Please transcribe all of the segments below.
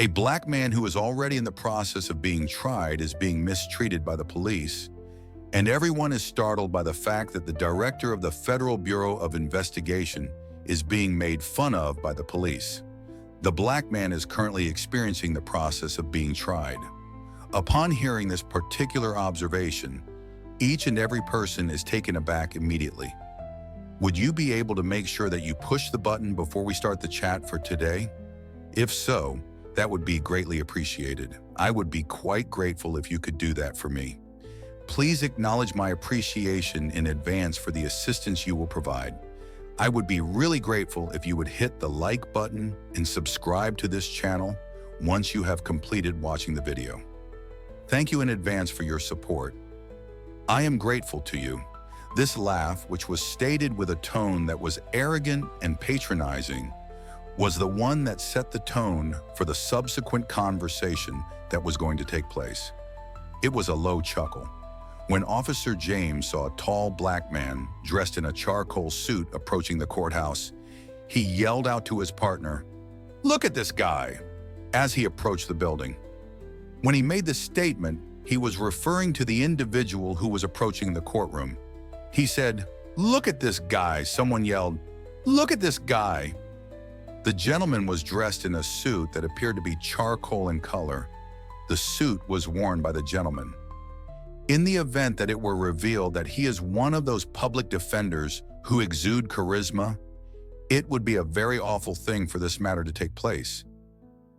A black man who is already in the process of being tried is being mistreated by the police, and everyone is startled by the fact that the director of the Federal Bureau of Investigation is being made fun of by the police. The black man is currently experiencing the process of being tried. Upon hearing this particular observation, each and every person is taken aback immediately. Would you be able to make sure that you push the button before we start the chat for today? If so, that would be greatly appreciated. I would be quite grateful if you could do that for me. Please acknowledge my appreciation in advance for the assistance you will provide. I would be really grateful if you would hit the like button and subscribe to this channel once you have completed watching the video. Thank you in advance for your support. I am grateful to you. This laugh, which was stated with a tone that was arrogant and patronizing, was the one that set the tone for the subsequent conversation that was going to take place. It was a low chuckle. When Officer James saw a tall black man dressed in a charcoal suit approaching the courthouse, he yelled out to his partner, "Look at this guy," as he approached the building. When he made the statement, he was referring to the individual who was approaching the courtroom. He said, "Look at this guy." Someone yelled, "Look at this guy." The gentleman was dressed in a suit that appeared to be charcoal in color. The suit was worn by the gentleman. In the event that it were revealed that he is one of those public defenders who exude charisma, it would be a very awful thing for this matter to take place.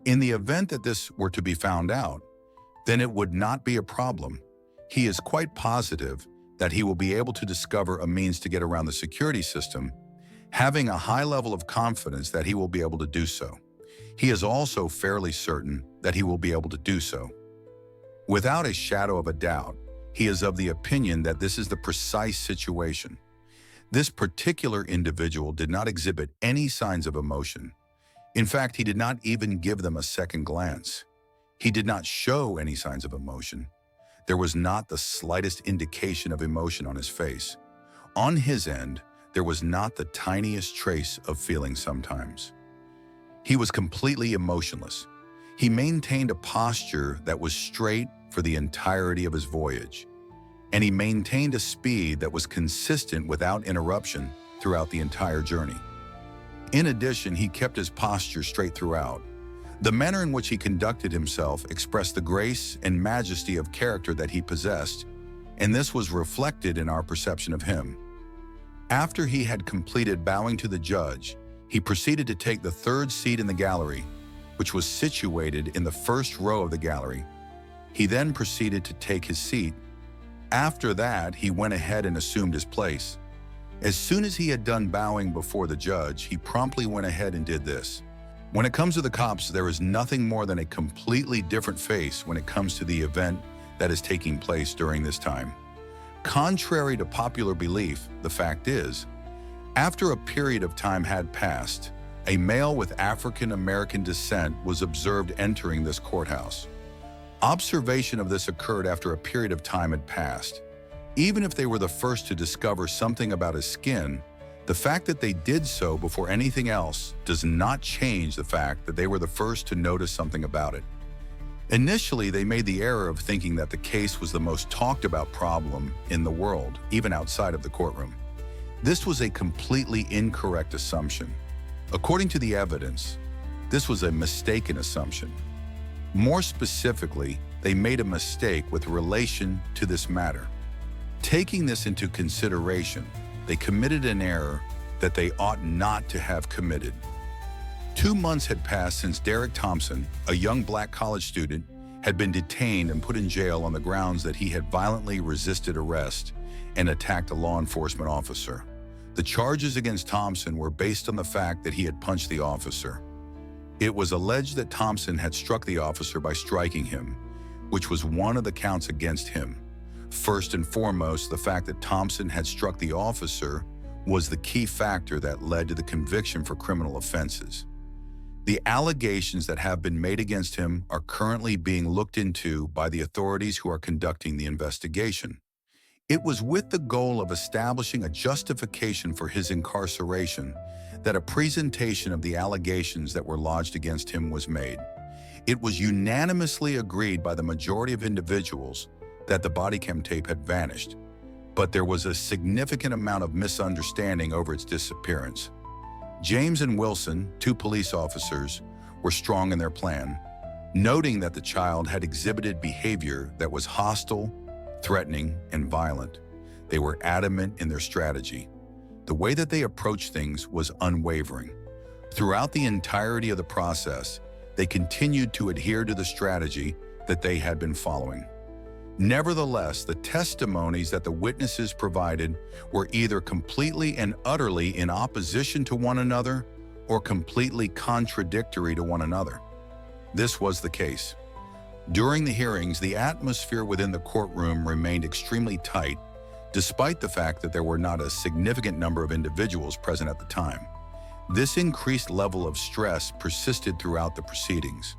In the event that this were to be found out, then it would not be a problem. He is quite positive that he will be able to discover a means to get around the security system, having a high level of confidence that he will be able to do so. He is also fairly certain that he will be able to do so. Without a shadow of a doubt, he is of the opinion that this is the precise situation. This particular individual did not exhibit any signs of emotion. In fact, he did not even give them a second glance. He did not show any signs of emotion. There was not the slightest indication of emotion on his face. On his end, there was not the tiniest trace of feeling sometimes. He was completely emotionless. He maintained a posture that was straight for the entirety of his voyage, and he maintained a speed that was consistent without interruption throughout the entire journey. In addition, he kept his posture straight throughout. The manner in which he conducted himself expressed the grace and majesty of character that he possessed, and this was reflected in our perception of him. After he had completed bowing to the judge, he proceeded to take the third seat in the gallery, which was situated in the first row of the gallery. He then proceeded to take his seat. After that, he went ahead and assumed his place. As soon as he had done bowing before the judge, he promptly went ahead and did this. When it comes to the cops, there is nothing more than a completely different face when it comes to the event that is taking place during this time. Contrary to popular belief, the fact is, after a period of time had passed, a male with African American descent was observed entering this courthouse. Observation of this occurred after a period of time had passed. Even if they were the first to discover something about his skin, the fact that they did so before anything else does not change the fact that they were the first to notice something about it. Initially, they made the error of thinking that the case was the most talked about problem in the world, even outside of the courtroom. This was a completely incorrect assumption. According to the evidence, this was a mistaken assumption. More specifically, they made a mistake with relation to this matter. Taking this into consideration, they committed an error that they ought not to have committed. 2 months had passed since Derek Thompson, a young black college student, had been detained and put in jail on the grounds that he had violently resisted arrest and attacked a law enforcement officer. The charges against Thompson were based on the fact that he had punched the officer. It was alleged that Thompson had struck the officer by striking him, which was one of the counts against him. First and foremost, the fact that Thompson had struck the officer was the key factor that led to the conviction for criminal offenses. The allegations that have been made against him are currently being looked into by the authorities who are conducting the investigation. It was with the goal of establishing a justification for his incarceration that a presentation of the allegations that were lodged against him was made. It was unanimously agreed by the majority of individuals that the body cam tape had vanished, but there was a significant amount of misunderstanding over its disappearance. James and Wilson, two police officers, were strong in their plan, noting that the child had exhibited behavior that was hostile, threatening, and violent. They were adamant in their strategy. The way that they approached things was unwavering. Throughout the entirety of the process, they continued to adhere to the strategy that they had been following. Nevertheless, the testimonies that the witnesses provided were either completely and utterly in opposition to one another or completely contradictory to one another. This was the case. During the hearings, the atmosphere within the courtroom remained extremely tight, despite the fact that there were not a significant number of individuals present at the time. This increased level of stress persisted throughout the proceedings.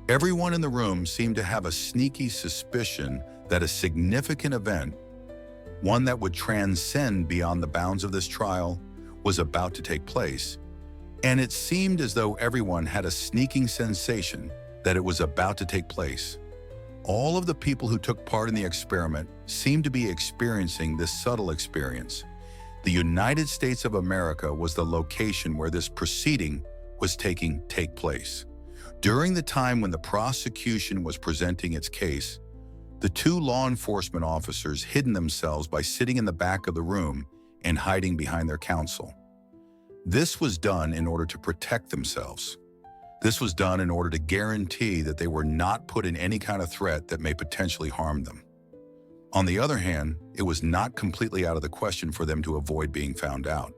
Everyone in the room seemed to have a sneaky suspicion that a significant event, one that would transcend beyond the bounds of this trial, was about to take place, and it seemed as though everyone had a sneaking sensation that it was about to take place. All of the people who took part in the experiment seemed to be experiencing this subtle experience. The United States of America was the location where this proceeding was take place. During the time when the prosecution was presenting its case, the two law enforcement officers hid themselves by sitting in the back of the room and hiding behind their counsel. This was done in order to protect themselves. This was done in order to guarantee that they were not put in any kind of threat that may potentially harm them. On the other hand, it was not completely out of the question for them to avoid being found out.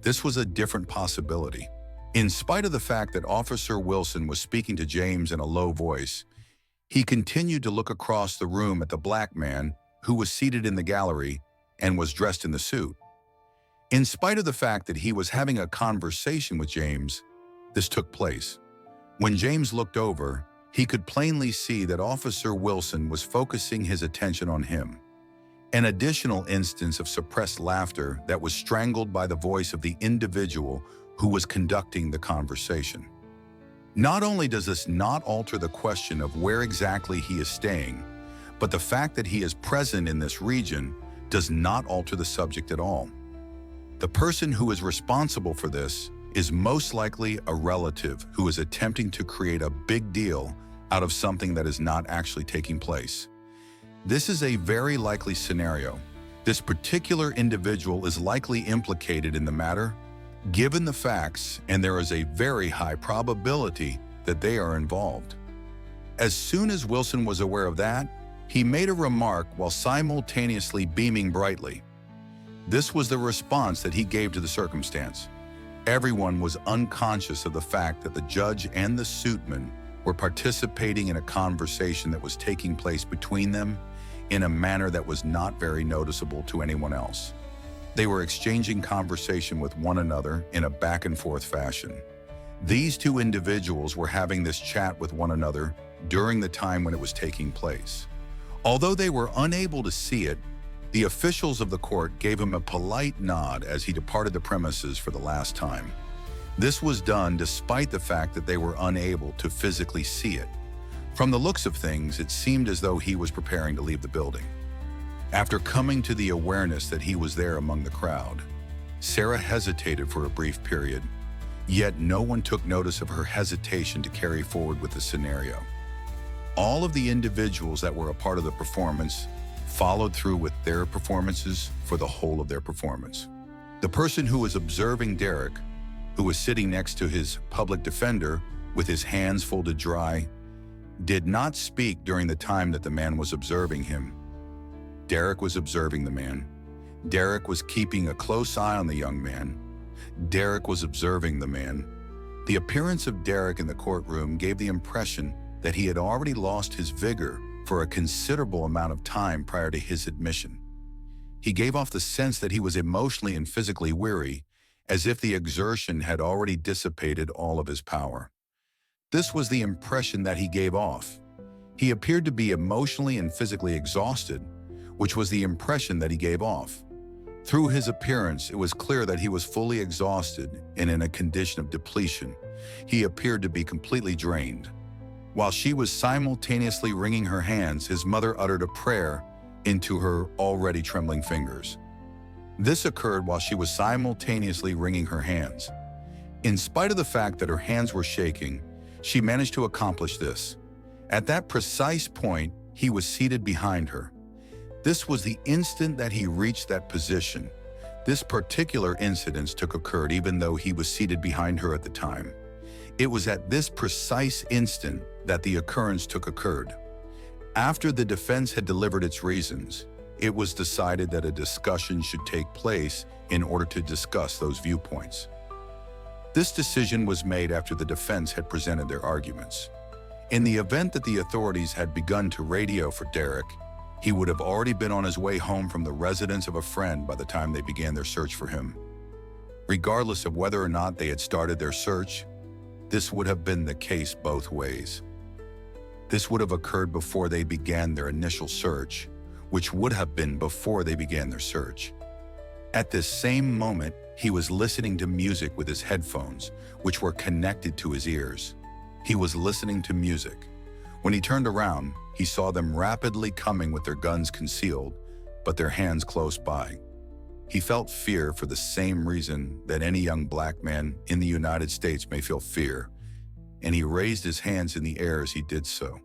This was a different possibility. In spite of the fact that Officer Wilson was speaking to James in a low voice, he continued to look across the room at the black man who was seated in the gallery and was dressed in the suit. In spite of the fact that he was having a conversation with James, this took place. When James looked over, he could plainly see that Officer Wilson was focusing his attention on him. An additional instance of suppressed laughter that was strangled by the voice of the individual who was conducting the conversation. Not only does this not alter the question of where exactly he is staying, but the fact that he is present in this region does not alter the subject at all. The person who is responsible for this is most likely a relative who is attempting to create a big deal out of something that is not actually taking place. This is a very likely scenario. This particular individual is likely implicated in the matter, given the facts, and there is a very high probability that they are involved. As soon as Wilson was aware of that, he made a remark while simultaneously beaming brightly. This was the response that he gave to the circumstance. Everyone was unconscious of the fact that the judge and the suitman were participating in a conversation that was taking place between them in a manner that was not very noticeable to anyone else. They were exchanging conversation with one another in a back-and-forth fashion. These two individuals were having this chat with one another during the time when it was taking place. Although they were unable to see it, the officials of the court gave him a polite nod as he departed the premises for the last time. This was done despite the fact that they were unable to physically see it. From the looks of things, it seemed as though he was preparing to leave the building. After coming to the awareness that he was there among the crowd, Sarah hesitated for a brief period, yet no one took notice of her hesitation to carry forward with the scenario. All of the individuals that were a part of the performance followed through with their performances for the whole of their performance. The person who was observing Derek, who was sitting next to his public defender with his hands folded dry, did not speak during the time that the man was observing him. Derek was observing the man. Derek was keeping a close eye on the young man. Derek was observing the man. The appearance of Derek in the courtroom gave the impression that he had already lost his vigor for a considerable amount of time prior to his admission. He gave off the sense that he was emotionally and physically weary, as if the exertion had already dissipated all of his power. This was the impression that he gave off. He appeared to be emotionally and physically exhausted, which was the impression that he gave off. Through his appearance, it was clear that he was fully exhausted and in a condition of depletion. He appeared to be completely drained. While she was simultaneously wringing her hands, his mother uttered a prayer into her already trembling fingers. This occurred while she was simultaneously wringing her hands. In spite of the fact that her hands were shaking, she managed to accomplish this. At that precise point, he was seated behind her. This was the instant that he reached that position. This particular incident occurred even though he was seated behind her at the time. It was at this precise instant that the occurrence occurred. After the defense had delivered its reasons, it was decided that a discussion should take place in order to discuss those viewpoints. This decision was made after the defense had presented their arguments. In the event that the authorities had begun to radio for Derek, he would have already been on his way home from the residence of a friend by the time they began their search for him. Regardless of whether or not they had started their search, this would have been the case both ways. This would have occurred before they began their initial search, which would have been before they began their search. At this same moment, he was listening to music with his headphones, which were connected to his ears. He was listening to music. When he turned around, he saw them rapidly coming with their guns concealed, but their hands close by. He felt fear for the same reason that any young black man in the United States may feel fear, and he raised his hands in the air as he did so.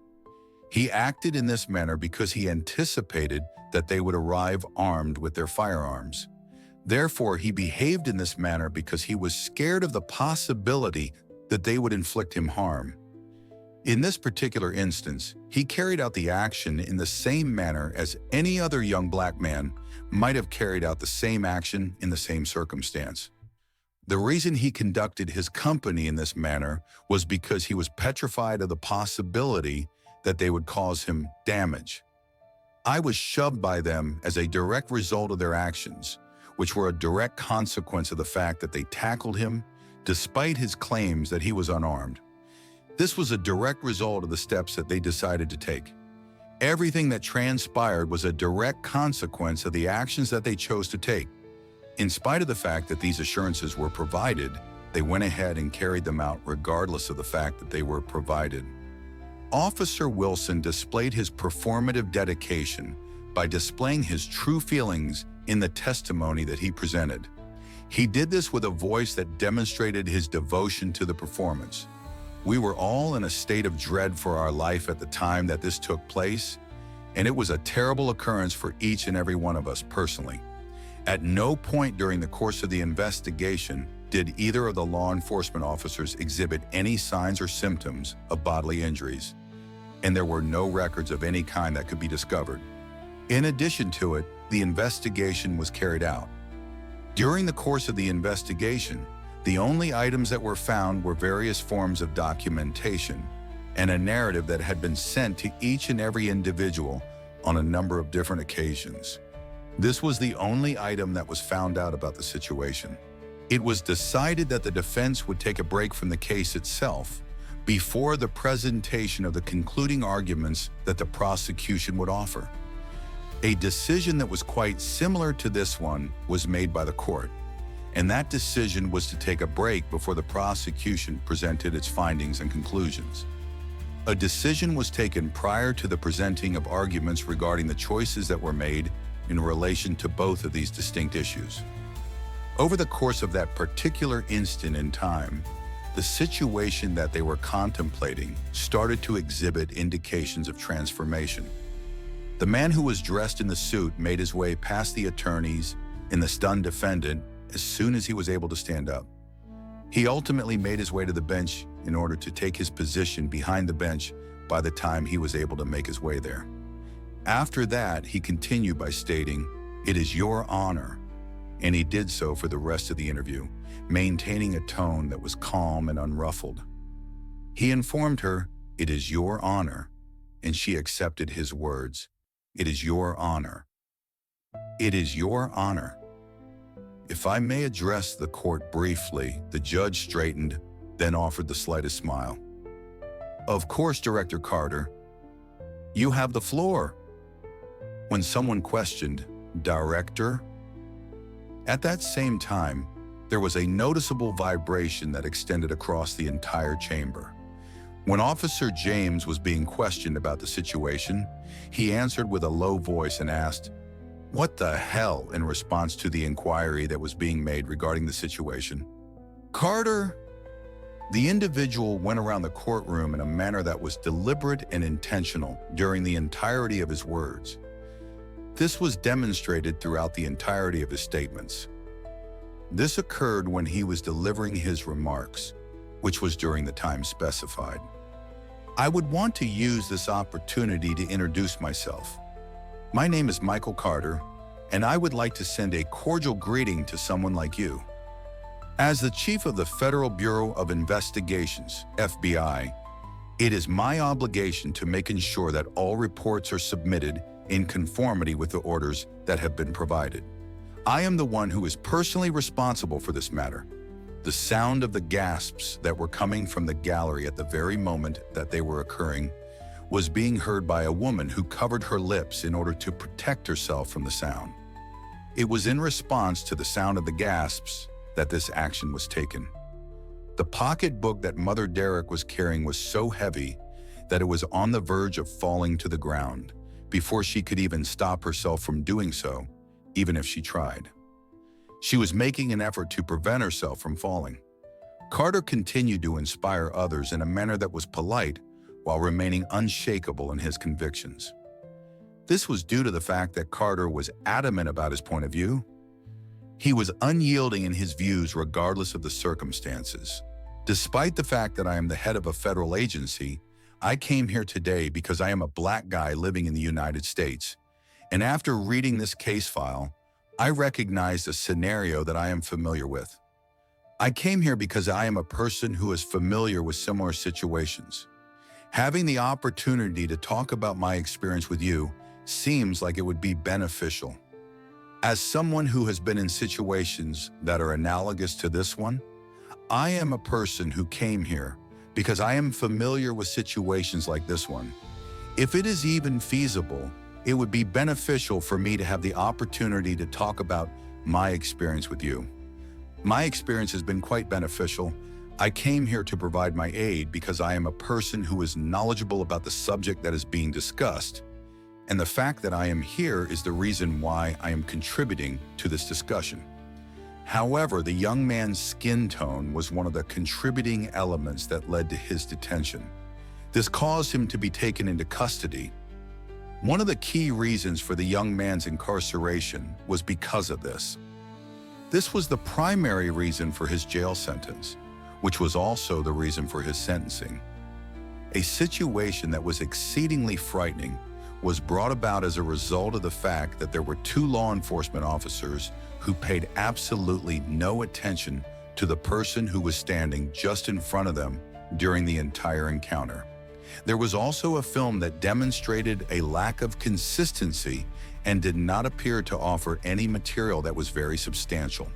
He acted in this manner because he anticipated that they would arrive armed with their firearms. Therefore, he behaved in this manner because he was scared of the possibility that they would inflict him harm. In this particular instance, he carried out the action in the same manner as any other young black man might have carried out the same action in the same circumstance. The reason he conducted his company in this manner was because he was petrified of the possibility that they would cause him damage. I was shoved by them as a direct result of their actions, which were a direct consequence of the fact that they tackled him despite his claims that he was unarmed. This was a direct result of the steps that they decided to take. Everything that transpired was a direct consequence of the actions that they chose to take. In spite of the fact that these assurances were provided, they went ahead and carried them out regardless of the fact that they were provided. Officer Wilson displayed his performative dedication by displaying his true feelings in the testimony that he presented. He did this with a voice that demonstrated his devotion to the performance. We were all in a state of dread for our life at the time that this took place, and it was a terrible occurrence for each and every one of us personally. At no point during the course of the investigation did either of the law enforcement officers exhibit any signs or symptoms of bodily injuries, and there were no records of any kind that could be discovered. In addition to it, the investigation was carried out. During the course of the investigation, the only items that were found were various forms of documentation and a narrative that had been sent to each and every individual on a number of different occasions. This was the only item that was found out about the situation. It was decided that the defense would take a break from the case itself before the presentation of the concluding arguments that the prosecution would offer. A decision that was quite similar to this one was made by the court, and that decision was to take a break before the prosecution presented its findings and conclusions. A decision was taken prior to the presenting of arguments regarding the choices that were made in relation to both of these distinct issues. Over the course of that particular instant in time, the situation that they were contemplating started to exhibit indications of transformation. The man who was dressed in the suit made his way past the attorneys and the stunned defendant as soon as he was able to stand up. He ultimately made his way to the bench in order to take his position behind the bench by the time he was able to make his way there. After that, he continued by stating, "It is your honor," and he did so for the rest of the interview, maintaining a tone that was calm and unruffled. He informed her, "It is your honor," and she accepted his words. "It is your honor. It is your honor." "If I may address the court briefly," the judge straightened, then offered the slightest smile. "Of course, Director Carter. You have the floor." When someone questioned, "Director?" At that same time, there was a noticeable vibration that extended across the entire chamber. When Officer James was being questioned about the situation, he answered with a low voice and asked, "What the hell?" in response to the inquiry that was being made regarding the situation. Carter, the individual, went around the courtroom in a manner that was deliberate and intentional during the entirety of his words. This was demonstrated throughout the entirety of his statements. This occurred when he was delivering his remarks, which was during the time specified. I would want to use this opportunity to introduce myself. My name is Michael Carter, and I would like to send a cordial greeting to someone like you. As the Chief of the Federal Bureau of Investigations, FBI, it is my obligation to make sure that all reports are submitted in conformity with the orders that have been provided. I am the one who is personally responsible for this matter. The sound of the gasps that were coming from the gallery at the very moment that they were occurring was being heard by a woman who covered her lips in order to protect herself from the sound. It was in response to the sound of the gasps that this action was taken. The pocketbook that Mother Derek was carrying was so heavy that it was on the verge of falling to the ground before she could even stop herself from doing so, even if she tried. She was making an effort to prevent herself from falling. Carter continued to inspire others in a manner that was polite while remaining unshakable in his convictions. This was due to the fact that Carter was adamant about his point of view. He was unyielding in his views regardless of the circumstances. Despite the fact that I am the head of a federal agency, I came here today because I am a black guy living in the United States. And after reading this case file, I recognized a scenario that I am familiar with. I came here because I am a person who is familiar with similar situations. Having the opportunity to talk about my experience with you seems like it would be beneficial. As someone who has been in situations that are analogous to this one, I am a person who came here because I am familiar with situations like this one. If it is even feasible, it would be beneficial for me to have the opportunity to talk about my experience with you. My experience has been quite beneficial. I came here to provide my aid because I am a person who is knowledgeable about the subject that is being discussed, and the fact that I am here is the reason why I am contributing to this discussion. However, the young man's skin tone was one of the contributing elements that led to his detention. This caused him to be taken into custody. One of the key reasons for the young man's incarceration was because of this. This was the primary reason for his jail sentence, which was also the reason for his sentencing. A situation that was exceedingly frightening was brought about as a result of the fact that there were two law enforcement officers who paid absolutely no attention to the person who was standing just in front of them during the entire encounter. There was also a film that demonstrated a lack of consistency and did not appear to offer any material that was very substantial.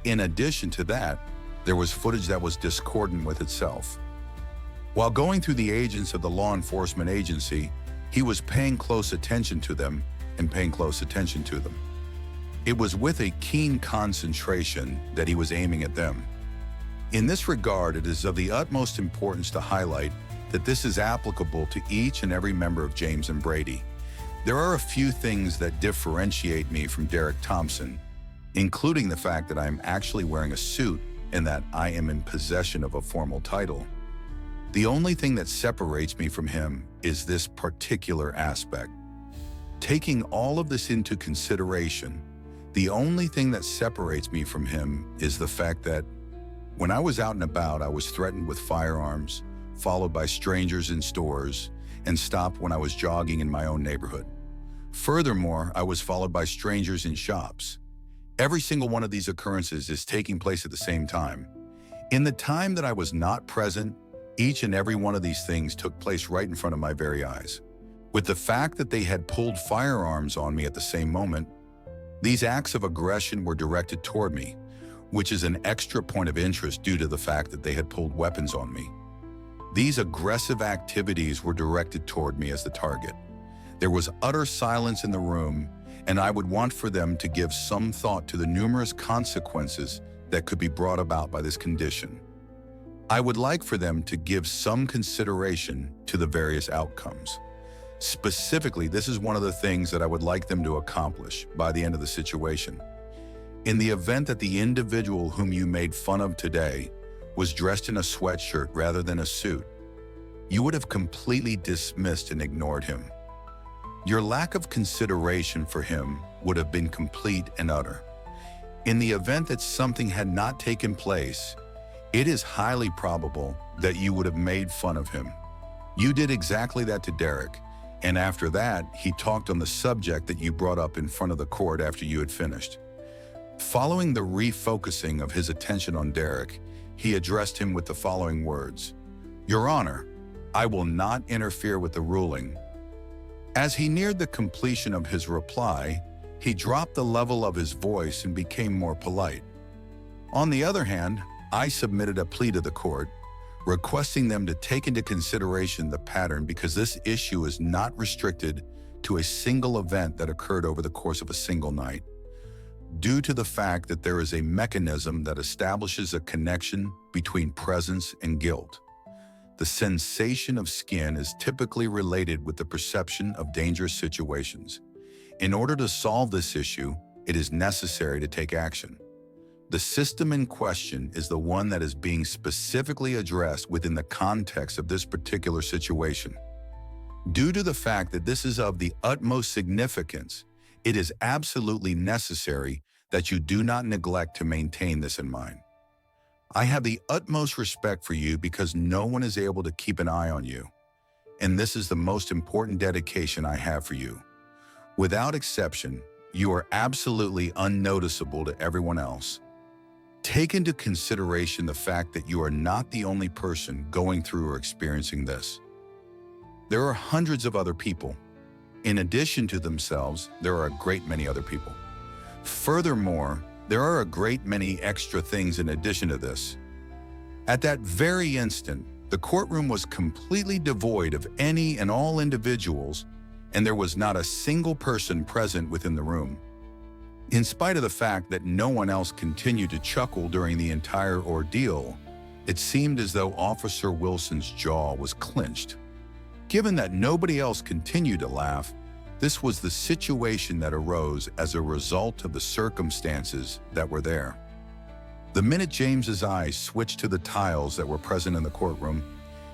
In addition to that, there was footage that was discordant with itself. While going through the agents of the law enforcement agency, he was paying close attention to them and paying close attention to them. It was with a keen concentration that he was aiming at them. In this regard, it is of the utmost importance to highlight that this is applicable to each and every member of James and Brady. There are a few things that differentiate me from Derek Thompson, including the fact that I am actually wearing a suit and that I am in possession of a formal title. The only thing that separates me from him is this particular aspect. Taking all of this into consideration, the only thing that separates me from him is the fact that when I was out and about, I was threatened with firearms, followed by strangers in stores, and stopped when I was jogging in my own neighborhood. Furthermore, I was followed by strangers in shops. Every single one of these occurrences is taking place at the same time. In the time that I was not present, each and every one of these things took place right in front of my very eyes. With the fact that they had pulled firearms on me at the same moment, these acts of aggression were directed toward me, which is an extra point of interest due to the fact that they had pulled weapons on me. These aggressive activities were directed toward me as the target. There was utter silence in the room, and I would want for them to give some thought to the numerous consequences that could be brought about by this condition. I would like for them to give some consideration to the various outcomes. Specifically, this is one of the things that I would like them to accomplish by the end of the situation. In the event that the individual whom you made fun of today was dressed in a sweatshirt rather than a suit, you would have completely dismissed and ignored him. Your lack of consideration for him would have been complete and utter. In the event that something had not taken place, it is highly probable that you would have made fun of him. You did exactly that to Derek, and after that, he talked on the subject that you brought up in front of the court after you had finished. Following the refocusing of his attention on Derek, he addressed him with the following words: "Your Honor, I will not interfere with the ruling." As he neared the completion of his reply, he dropped the level of his voice and became more polite. On the other hand, I submitted a plea to the court, requesting them to take into consideration the pattern because this issue is not restricted to a single event that occurred over the course of a single night. Due to the fact that there is a mechanism that establishes a connection between presence and guilt. The sensation of skin is typically related with the perception of dangerous situations. In order to solve this issue, it is necessary to take action. The system in question is the one that is being specifically addressed within the context of this particular situation. Due to the fact that this is of the utmost significance, it is absolutely necessary that you do not neglect to maintain this in mind. I have the utmost respect for you because no one is able to keep an eye on you, and this is the most important dedication I have for you. Without exception, you are absolutely unnoticeable to everyone else. Take into consideration the fact that you are not the only person going through or experiencing this. There are hundreds of other people. In addition to themselves, there are a great many other people. Furthermore, there are a great many extra things in addition to this. At that very instant, the courtroom was completely devoid of any and all individuals, and there was not a single person present within the room. In spite of the fact that no one else continued to chuckle during the entire ordeal, it seemed as though Officer Wilson's jaw was clenched. Given that nobody else continued to laugh, this was the situation that arose as a result of the circumstances that were there. The minute James's eyes switched to the tiles that were present in the courtroom,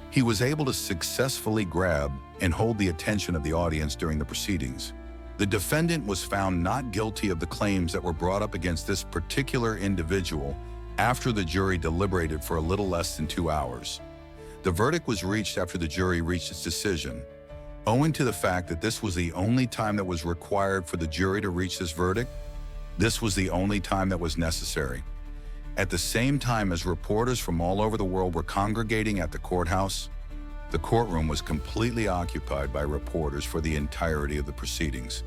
he was able to successfully grab and hold the attention of the audience during the proceedings. The defendant was found not guilty of the claims that were brought up against this particular individual after the jury deliberated for a little less than 2 hours. The verdict was reached after the jury reached its decision. Owing to the fact that this was the only time that was required for the jury to reach this verdict, this was the only time that was necessary. At the same time as reporters from all over the world were congregating at the courthouse, the courtroom was completely occupied by reporters for the entirety of the proceedings.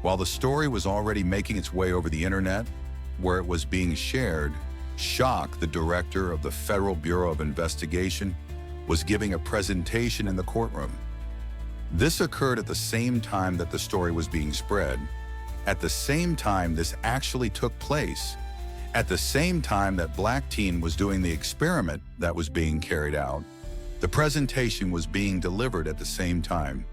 While the story was already making its way over the internet, where it was being shared, Shock, the director of the Federal Bureau of Investigation, was giving a presentation in the courtroom. This occurred at the same time that the story was being spread, at the same time this actually took place, at the same time that Black Teen was doing the experiment that was being carried out. The presentation was being delivered at the same time.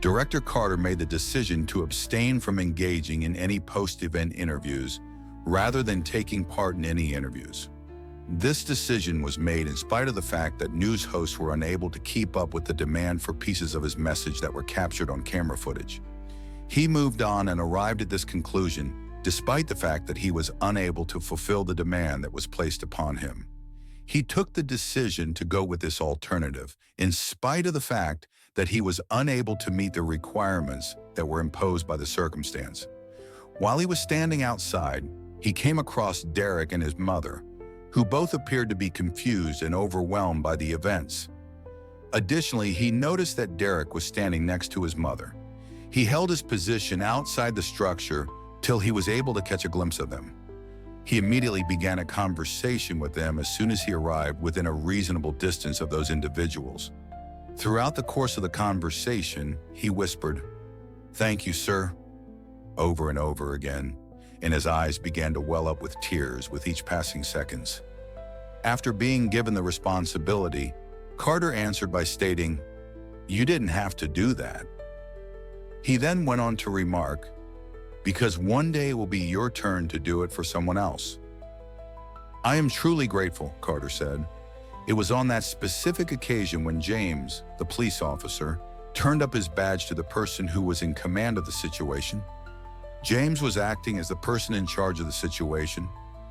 Director Carter made the decision to abstain from engaging in any post-event interviews rather than taking part in any interviews. This decision was made in spite of the fact that news hosts were unable to keep up with the demand for pieces of his message that were captured on camera footage. He moved on and arrived at this conclusion despite the fact that he was unable to fulfill the demand that was placed upon him. He took the decision to go with this alternative in spite of the fact that he was unable to meet the requirements that were imposed by the circumstance. While he was standing outside, he came across Derek and his mother, who both appeared to be confused and overwhelmed by the events. Additionally, he noticed that Derek was standing next to his mother. He held his position outside the structure till he was able to catch a glimpse of them. He immediately began a conversation with them as soon as he arrived within a reasonable distance of those individuals. Throughout the course of the conversation, he whispered, "Thank you, sir," over and over again, and his eyes began to well up with tears with each passing seconds. After being given the responsibility, Carter answered by stating, "You didn't have to do that." He then went on to remark, "Because one day will be your turn to do it for someone else." "I am truly grateful," Carter said. "It was on that specific occasion when James, the police officer, turned up his badge to the person who was in command of the situation. James was acting as the person in charge of the situation.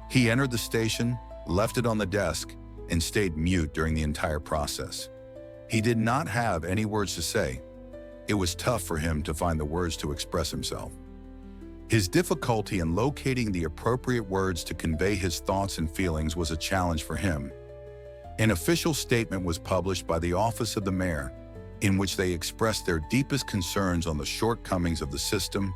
He entered the station, left it on the desk, and stayed mute during the entire process. He did not have any words to say. It was tough for him to find the words to express himself. His difficulty in locating the appropriate words to convey his thoughts and feelings was a challenge for him. An official statement was published by the Office of the Mayor, in which they expressed their deepest concerns on the shortcomings of the system.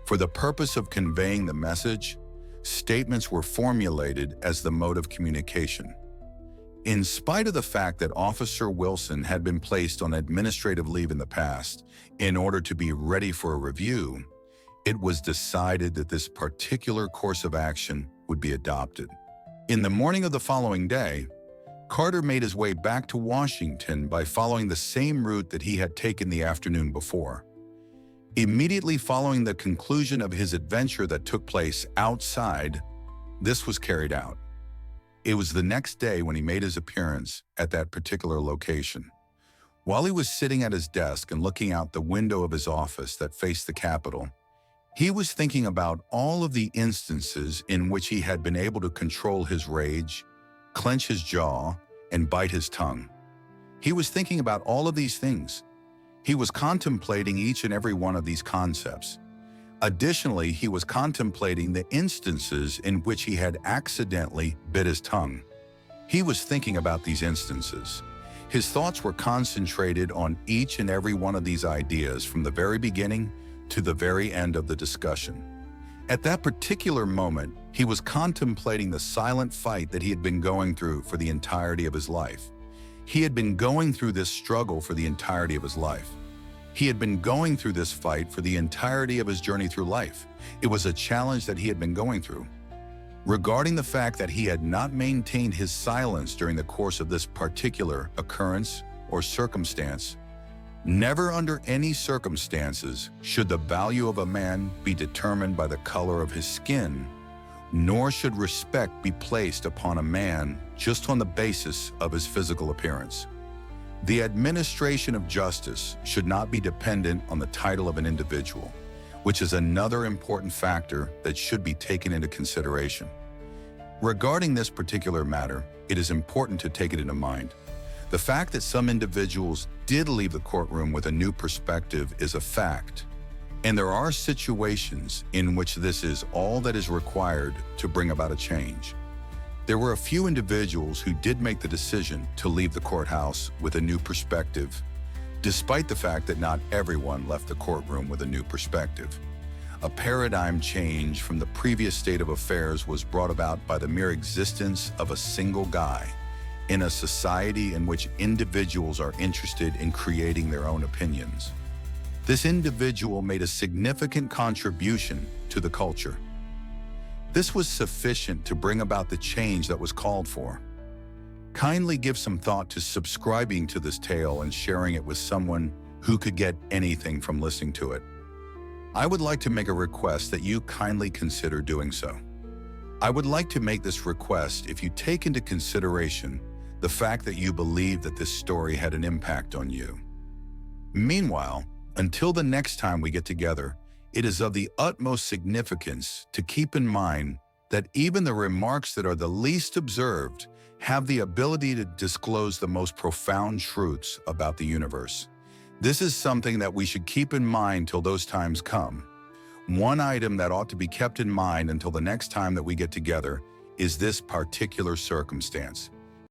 For the purpose of conveying the message, statements were formulated as the mode of communication. In spite of the fact that Officer Wilson had been placed on administrative leave in the past in order to be ready for a review, it was decided that this particular course of action would be adopted. In the morning of the following day, Carter made his way back to Washington by following the same route that he had taken the afternoon before. Immediately following the conclusion of his adventure that took place outside, this was carried out. It was the next day when he made his appearance at that particular location. While he was sitting at his desk and looking out the window of his office that faced the Capitol, he was thinking about all of the instances in which he had been able to control his rage, clench his jaw, and bite his tongue. He was thinking about all of these things. He was contemplating each and every one of these concepts. Additionally, he was contemplating the instances in which he had accidentally bit his tongue. He was thinking about these instances. His thoughts were concentrated on each and every one of these ideas from the very beginning to the very end of the discussion. At that particular moment, he was contemplating the silent fight that he had been going through for the entirety of his life. He had been going through this struggle for the entirety of his life. He had been going through this fight for the entirety of his journey through life. It was a challenge that he had been going through. Regarding the fact that he had not maintained his silence during the course of this particular occurrence or circumstance, never under any circumstances should the value of a man be determined by the color of his skin, nor should respect be placed upon a man just on the basis of his physical appearance. The administration of justice should not be dependent on the title of an individual, which is another important factor that should be taken into consideration. Regarding this particular matter, it is important to take it into mind. The fact that some individuals did leave the courtroom with a new perspective is a fact, and there are situations in which this is all that is required to bring about a change. There were a few individuals who did make the decision to leave the courthouse with a new perspective, despite the fact that not everyone left the courtroom with a new perspective. A paradigm change from the previous state of affairs was brought about by the mere existence of a single guy in a society in which individuals are interested in creating their own opinions. This individual made a significant contribution to the culture. This was sufficient to bring about the change that was called for. Kindly give some thought to subscribing to this tale and sharing it with someone who could get anything from listening to it. I would like to make a request that you kindly consider doing so. I would like to make this request if you take into consideration the fact that you believe that this story had an impact on you. Meanwhile, until the next time we get together, it is of the utmost significance to keep in mind that even the remarks that are the least observed have the ability to disclose the most profound truths about the universe. This is something that we should keep in mind till those times come. One item that ought to be kept in mind until the next time that we get together is this particular circumstance.